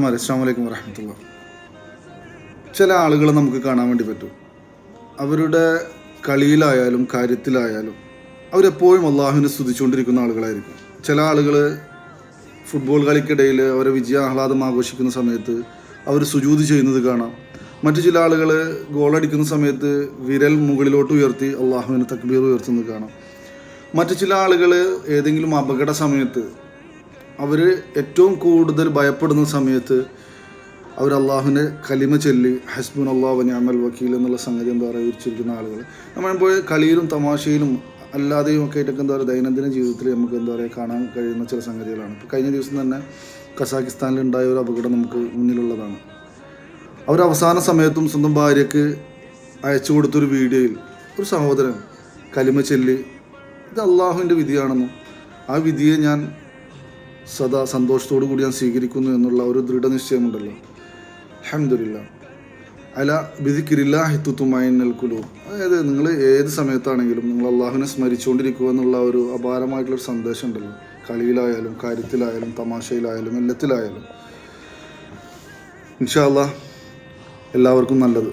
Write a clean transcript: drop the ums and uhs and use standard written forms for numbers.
അസ്സലാമു അലൈക്കും വറഹ്മത്തുള്ളാഹി. ചില ആളുകളെ നമുക്ക് കാണാൻ വേണ്ടി പറ്റും. അവരുടെ കളിയിലായാലും കാര്യത്തിലായാലും അവരെപ്പോഴും അള്ളാഹുവിനെ സ്തുതിച്ചുകൊണ്ടിരിക്കുന്ന ആളുകളായിരിക്കും. ചില ആളുകൾ ഫുട്ബോൾ കളിക്കിടയിൽ അവരെ വിജയാഹ്ലാദം ആഘോഷിക്കുന്ന സമയത്ത് അവർ സുജൂദ് ചെയ്യുന്നത് കാണാം. മറ്റു ചില ആളുകൾ ഗോളടിക്കുന്ന സമയത്ത് വിരൽ മുകളിലോട്ട് ഉയർത്തി അള്ളാഹുവിന് തക്ബീർ ഉയർത്തുന്നത് കാണാം. മറ്റു ചില ആളുകൾ ഏതെങ്കിലും അപകട സമയത്ത് അവർ ഏറ്റവും കൂടുതൽ ഭയപ്പെടുന്ന സമയത്ത് അവർ അള്ളാഹുവിനെ കലിമ ചൊല്ലി ഹസ്ബുൻ അല്ലാഹു വ നിഅമൽ വക്കീൽ എന്നുള്ള സംഗതി വിരിച്ചിരിക്കുന്ന ആളുകൾ നമ്മൾ കളിയിലും തമാശയിലും അല്ലാതെയും ഒക്കെ ആയിട്ടൊക്കെ ദൈനംദിന ജീവിതത്തിൽ നമുക്ക് കാണാൻ കഴിയുന്ന ചില സംഗതികളാണ്. ഇപ്പോൾ കഴിഞ്ഞ ദിവസം തന്നെ കസാക്കിസ്ഥാനിലുണ്ടായ ഒരു അപകടം നമുക്ക് മുന്നിലുള്ളതാണ്. അവർ അവസാന സമയത്തും സ്വന്തം ഭാര്യയ്ക്ക് അയച്ചു കൊടുത്തൊരു വീഡിയോയിൽ ഒരു സഹോദരൻ കലിമ ചൊല്ലി ഇത് അള്ളാഹുവിൻ്റെ വിധിയാണെന്നും ആ വിധിയെ ഞാൻ സദാ സന്തോഷത്തോടു കൂടി ഞാൻ സ്വീകരിക്കുന്നു എന്നുള്ള ഒരു ദൃഢനിശ്ചയമുണ്ടല്ലോ. അൽഹംദുലില്ലാ അല ബിദിക്രില്ലാഹി തുത്മഇന്നുൽ ഖുലൂബ്. അതായത് നിങ്ങൾ ഏത് സമയത്താണെങ്കിലും നിങ്ങൾ അള്ളാഹുവിനെ സ്മരിച്ചുകൊണ്ടിരിക്കുക എന്നുള്ള ഒരു അപാരമായിട്ടുള്ളൊരു സന്ദേശം ഉണ്ടല്ലോ. കളിയിലായാലും കാര്യത്തിലായാലും തമാശയിലായാലും എല്ലാത്തിലായാലും. ഇൻഷാ അല്ലാഹ് എല്ലാവർക്കും നല്ലത്.